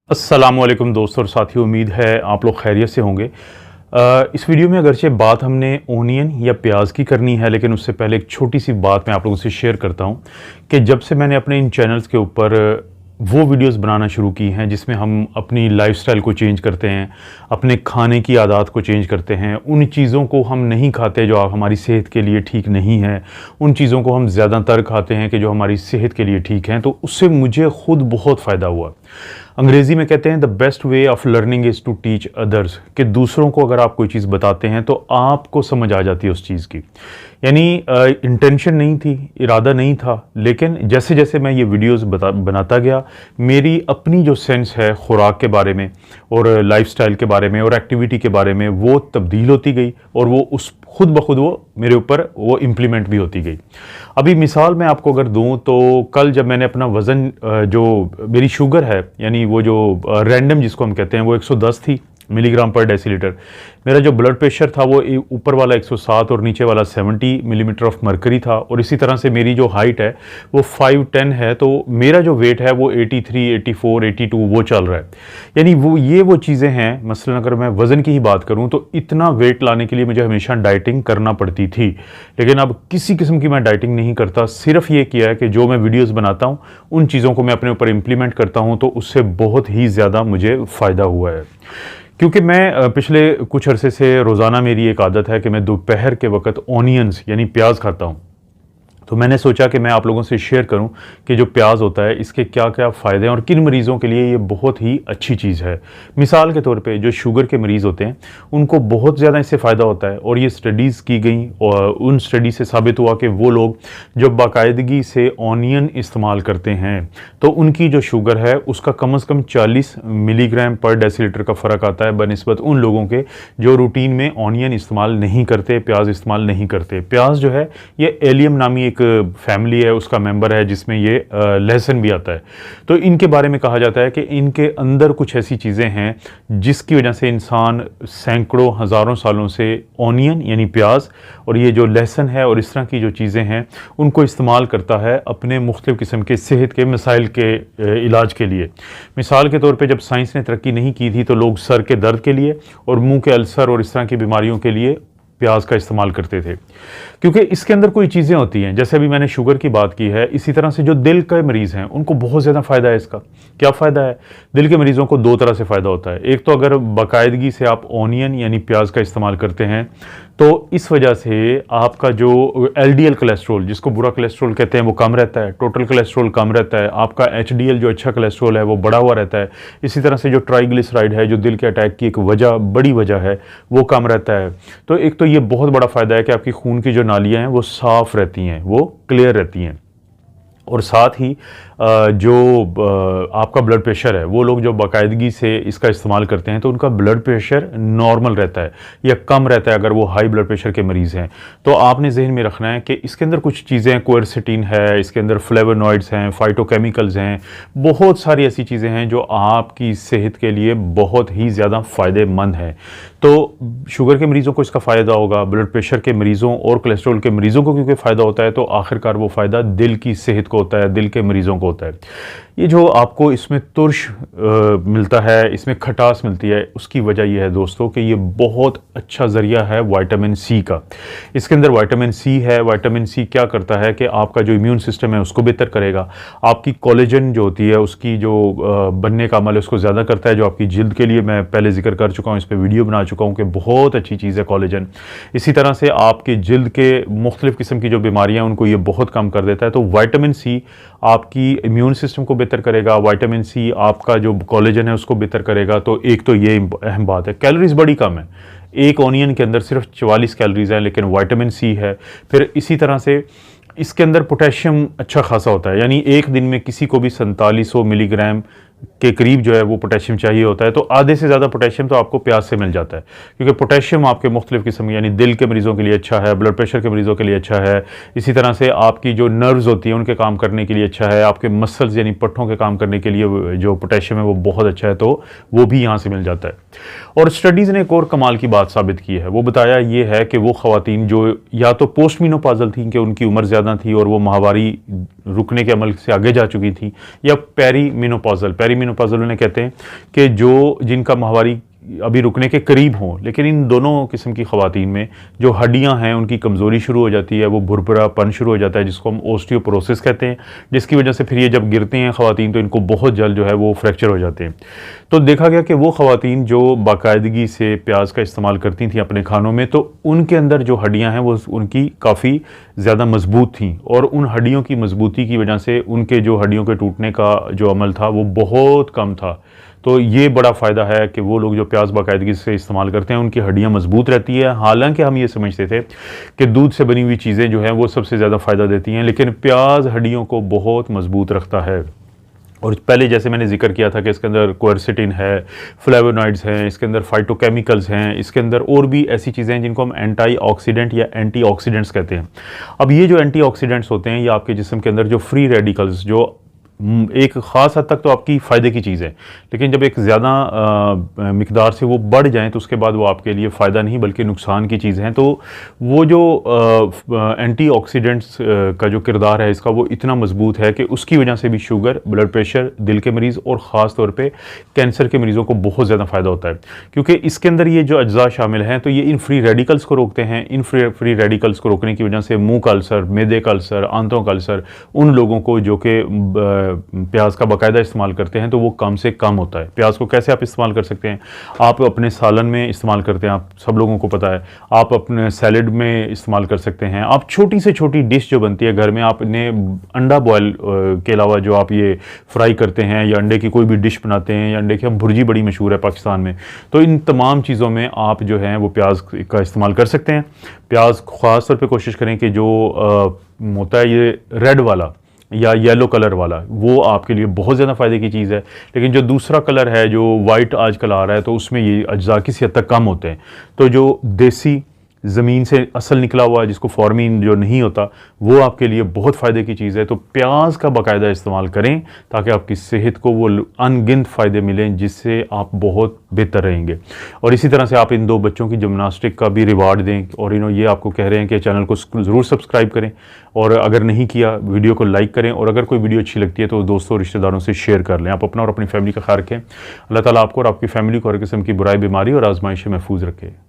अस्सलामुअलैकुम दोस्तों और साथियों, उम्मीद है आप लोग खैरियत से होंगे। इस वीडियो में अगरचे बात हमने ओनियन या प्याज की करनी है, लेकिन उससे पहले एक छोटी सी बात मैं आप लोगों से शेयर करता हूं कि जब से मैंने अपने इन चैनल्स के ऊपर वो वीडियोस बनाना शुरू की हैं जिसमें हम अपनी लाइफस्टाइल को चेंज करते हैं, अपने खाने की आदत को चेंज करते हैं, उन चीज़ों को हम नहीं खाते जो हमारी सेहत के लिए ठीक नहीं है, उन चीज़ों को हम ज़्यादातर खाते हैं कि जो हमारी सेहत के लिए ठीक हैं, तो उससे मुझे ख़ुद बहुत फ़ायदा हुआ। अंग्रेज़ी में कहते हैं the best way of learning is to teach others, कि दूसरों को अगर आप कोई चीज़ बताते हैं तो आपको समझ आ जाती है उस चीज़ की। यानी इंटेंशन नहीं थी, इरादा नहीं था, लेकिन जैसे जैसे मैं ये वीडियोस बनाता गया, मेरी अपनी जो सेंस है खुराक के बारे में और लाइफस्टाइल के बारे में और एक्टिविटी के बारे में, वो तब्दील होती गई और वो उस खुद ब खुद वो मेरे ऊपर वो इम्प्लीमेंट भी होती गई। अभी मिसाल मैं आपको अगर दूं तो कल जब मैंने अपना वज़न, जो मेरी शुगर है यानी वो जो रैंडम जिसको हम कहते हैं, वो 110 थी मिलीग्राम पर डेसीलीटर। मेरा जो ब्लड प्रेशर था वो ऊपर वाला 107 और नीचे वाला 70 मिलीमीटर ऑफ मरकरी था, और इसी तरह से मेरी जो हाइट है वो 5'10" है, तो मेरा जो वेट है वो 83, 84, 82 वो चल रहा है। यानी वो चीज़ें हैं। मसलन अगर मैं वज़न की ही बात करूं तो इतना वेट लाने के लिए मुझे हमेशा डाइटिंग करना पड़ती थी, लेकिन अब किसी किस्म की मैं डाइटिंग नहीं करता। सिर्फ ये किया है कि जो मैं वीडियोज़ बनाता हूँ उन चीज़ों को मैं अपने ऊपर इम्प्लीमेंट करता हूँ, तो उससे बहुत ही ज़्यादा मुझे फ़ायदा हुआ है। क्योंकि मैं पिछले कुछ अरसे से रोज़ाना मेरी एक आदत है कि मैं दोपहर के वक्त ऑनियंस यानी प्याज खाता हूँ, तो मैंने सोचा कि मैं आप लोगों से शेयर करूं कि जो प्याज होता है इसके क्या क्या फ़ायदे हैं और किन मरीज़ों के लिए ये बहुत ही अच्छी चीज़ है। मिसाल के तौर पे जो शुगर के मरीज़ होते हैं उनको बहुत ज़्यादा इससे फ़ायदा होता है, और ये स्टडीज़ की गई और उन स्टडी से साबित हुआ कि वो लोग जो बाकायदगी से ऑनियन इस्तेमाल करते हैं तो उनकी जो शुगर है उसका कम अज़ कम 40 मिलीग्राम पर डेसीलीटर का फ़र्क आता है बनिस्बत उन लोगों के जो रूटीन में ऑनियन इस्तेमाल नहीं करते, प्याज इस्तेमाल नहीं करते। प्याज जो है ये एलियम नामी एक फैमिली है, उसका मेंबर है जिसमें ये लहसुन भी आता है। तो इनके बारे में कहा जाता है कि इनके अंदर कुछ ऐसी चीज़ें हैं जिसकी वजह से इंसान सैकड़ों हज़ारों सालों से ऑनियन यानी प्याज और ये जो लहसुन है और इस तरह की जो चीज़ें हैं उनको इस्तेमाल करता है अपने मुख्तलिफ़ किस्म के सेहत के मसाइल के इलाज के लिए। मिसाल के तौर पर जब साइंस ने तरक्की नहीं की थी तो लोग सर के दर्द के लिए और मुँह के अल्सर और इस तरह की बीमारियों के लिए प्याज का इस्तेमाल करते थे, क्योंकि इसके अंदर कोई चीज़ें होती हैं। जैसे अभी मैंने शुगर की बात की है, इसी तरह से जो दिल के मरीज़ हैं उनको बहुत ज़्यादा फ़ायदा है इसका। क्या फ़ायदा है? दिल के मरीज़ों को दो तरह से फ़ायदा होता है। एक तो अगर बाकायदगी से आप ऑनियन यानी प्याज का इस्तेमाल करते हैं तो इस वजह से आपका जो LDL कोलेस्ट्रॉल, जिसको बुरा कोलेस्ट्रॉल कहते हैं, वो कम रहता है, टोटल कोलेस्ट्रॉल कम रहता है, आपका HDL जो अच्छा कोलेस्ट्रॉल है वो बढ़ा हुआ रहता है। इसी तरह से जो ट्राइग्लिसराइड है जो दिल के अटैक की एक बड़ी वजह है, वो कम रहता है। तो एक तो ये बहुत बड़ा फ़ायदा है कि आपकी खून की जो नालियाँ हैं वो साफ़ रहती हैं, वो क्लियर रहती हैं। और साथ ही जो आपका ब्लड प्रेशर है, वो लोग जो बाकायदगी से इसका इस्तेमाल करते हैं तो उनका ब्लड प्रेशर नॉर्मल रहता है या कम रहता है अगर वो हाई ब्लड प्रेशर के मरीज़ हैं। तो आपने जहन में रखना है कि इसके अंदर कुछ चीज़ें, क्वेरसेटिन है, इसके अंदर फ्लेवोनॉइड्स हैं, फाइटोकेमिकल्स हैं, बहुत सारी ऐसी चीज़ें हैं जो आपकी सेहत के लिए बहुत ही ज़्यादा फ़ायदेमंद हैं। तो शुगर के मरीज़ों को इसका फ़ायदा होगा, ब्लड प्रेशर के मरीज़ों और कोलेस्ट्रॉल के मरीज़ों को क्योंकि फ़ायदा होता है तो आखिरकार वो फ़ायदा दिल की सेहत को होता है, दिल के मरीज़ों को होता है। ये जो आपको इसमें तुर्श मिलता है, इसमें खटास मिलती है, उसकी वजह यह है दोस्तों कि ये बहुत अच्छा ज़रिया है विटामिन सी का। इसके अंदर विटामिन सी है। विटामिन सी क्या करता है कि आपका जो इम्यून सिस्टम है उसको बेहतर करेगा, आपकी कोलेजन जो होती है उसकी जो बनने का अमल है उसको ज़्यादा करता है, जो आपकी जिल्द के लिए मैं पहले जिक्र कर चुका हूँ, इस पर वीडियो बना चुका हूँ कि बहुत अच्छी चीज़ है कोलेजन। इसी तरह से आपकी जिल्द के मुख्तलिफ़ किस्म की जो बीमारियाँ हैं उनको ये बहुत कम कर देता है। तो विटामिन सी आपकी इम्यून सिस्टम को बेहतर करेगा, विटामिन सी आपका जो कोलेजन है उसको बेहतर करेगा। तो एक तो ये अहम बात है। कैलोरीज बड़ी कम है, एक ऑनियन के अंदर सिर्फ 44 कैलोरीज है, लेकिन विटामिन सी है। फिर इसी तरह से इसके अंदर पोटेशियम अच्छा खासा होता है, यानी एक दिन में किसी को भी 4700 मिलीग्राम के करीब जो है वो पोटेशियम चाहिए होता है। तो आधे से ज़्यादा पोटेशियम तो आपको प्याज से मिल जाता है, क्योंकि पोटेशियम आपके मुख्तलिफ़ किस्म यानी दिल के मरीज़ों के लिए अच्छा है, ब्लड प्रेशर के मरीज़ों के लिए अच्छा है। इसी तरह से आपकी जो नर्व्स होती हैं उनके काम करने के लिए अच्छा है, आपके मसल्स यानी पट्ठों के काम करने के लिए जो पोटेशियम है वो बहुत अच्छा है, तो वो भी यहाँ से मिल जाता है। और स्टडीज़ ने एक और कमाल की बात साबित की है, वो बताया ये है कि वो ख़वातीन जो या तो पोस्ट मीनोपॉज़ल थी कि उनकी उम्र ज़्यादा थी और वो माहवारी रुकने के अमल से आगे जा चुकी थी, या पेरी मीनोपॉज़ल उन्हें कहते हैं कि जिनका माहवारी अभी रुकने के करीब हों, लेकिन इन दोनों किस्म की ख़वातीन में जो हड्डियां हैं उनकी कमज़ोरी शुरू हो जाती है, वो भुरभुरापन शुरू हो जाता है जिसको हम ओस्टियोपोरोसिस कहते हैं, जिसकी वजह से फिर ये जब गिरते हैं ख़वातीन तो इनको बहुत जल्द जो है वो फ्रैक्चर हो जाते हैं। तो देखा गया कि वो ख़वातीन जो बाकायदगी से प्याज का इस्तेमाल करती थी अपने खानों में, तो उनके अंदर जो हड्डियाँ हैं वो उनकी काफ़ी ज़्यादा मजबूत थी, और उन हड्डियों की मजबूती की वजह से उनके जो हड्डियों के टूटने का जो अमल था वो बहुत कम था। तो ये बड़ा फ़ायदा है कि वो लोग जो प्याज बाकायदगी से इस्तेमाल करते हैं उनकी हड्डियाँ मजबूत रहती है। हालांकि हम ये समझते थे कि दूध से बनी हुई चीज़ें जो हैं वो सबसे ज़्यादा फ़ायदा देती हैं, लेकिन प्याज हड्डियों को बहुत मजबूत रखता है। और पहले जैसे मैंने जिक्र किया था कि इसके अंदर क्वेरसिटिन है, फ्लेवोनॉइड्स हैं, इसके अंदर फाइटोकेमिकल्स हैं, इसके अंदर और भी ऐसी चीज़ें हैं जिनको हम एंटीऑक्सीडेंट या एंटीऑक्सीडेंट्स कहते हैं। अब ये जो एंटीऑक्सीडेंट्स होते हैं ये आपके जिस्म के अंदर जो फ्री रेडिकल्स जो एक ख़ास हद तक तो आपकी फ़ायदे की चीज़ है, लेकिन जब एक ज़्यादा मिकदार से वो बढ़ जाएँ तो उसके बाद वो आपके लिए फ़ायदा नहीं बल्कि नुकसान की चीज़ है। तो वो जो एंटीऑक्सीडेंट्स का जो किरदार है इसका वो इतना मजबूत है कि उसकी वजह से भी शुगर, ब्लड प्रेशर, दिल के मरीज़ और ख़ास तौर पे कैंसर के मरीज़ों को बहुत ज़्यादा फ़ायदा होता है, क्योंकि इसके अंदर ये जो अज्जा शामिल हैं तो ये इन फ्री रेडिकल्स को रोकते हैं। इन फ्री रेडिकल्स को रोकने की वजह से मुँह का अल्सर, मैदे का अल्सर, आंतों का अल्सर उन लोगों को जो कि प्याज का बाकायदा इस्तेमाल करते हैं तो वो कम से कम होता है। प्याज को कैसे आप इस्तेमाल कर सकते हैं? आप अपने सालन में इस्तेमाल करते हैं, आप सब लोगों को पता है। आप अपने सैलेड में इस्तेमाल कर सकते हैं। आप छोटी से छोटी डिश जो बनती है घर में, आपने अंडा बॉयल के अलावा जो आप ये फ्राई करते हैं या अंडे की कोई भी डिश बनाते हैं, या अंडे की हम भुर्जी बड़ी मशहूर है पाकिस्तान में, तो इन तमाम चीज़ों में आप जो हैं वो प्याज का इस्तेमाल कर सकते हैं। प्याज ख़ास तौर पर कोशिश करें कि जो होता है ये रेड वाला या येलो कलर वाला, वो आपके लिए बहुत ज़्यादा फ़ायदे की चीज़ है। लेकिन जो दूसरा कलर है जो वाइट आजकल आ रहा है तो उसमें ये अज्जा किसी हद तक कम होते हैं। तो जो देसी ज़मीन से असल निकला हुआ जिसको फॉर्मिन जो नहीं होता वो आपके लिए बहुत फ़ायदे की चीज़ है। तो प्याज का बाकायदा इस्तेमाल करें ताकि आपकी सेहत को वो अनगिनत फ़ायदे मिलें जिससे आप बहुत बेहतर रहेंगे। और इसी तरह से आप इन 2 बच्चों की जिम्नास्टिक का भी रिवार्ड दें, और ये आपको कह रहे हैं कि चैनल को ज़रूर सब्सक्राइब करें, और अगर नहीं किया वीडियो को लाइक करें, और अगर कोई वीडियो अच्छी लगती है तो दोस्तों और रिश्तेदारों से शेयर कर लें। आप अपना और अपनी फैमिली का ख्याल रखें। अल्लाह ताला आपको और आपकी फैमिली को हर किस्म की बुराई, बीमारी और आजमाइश से महफूज रखे।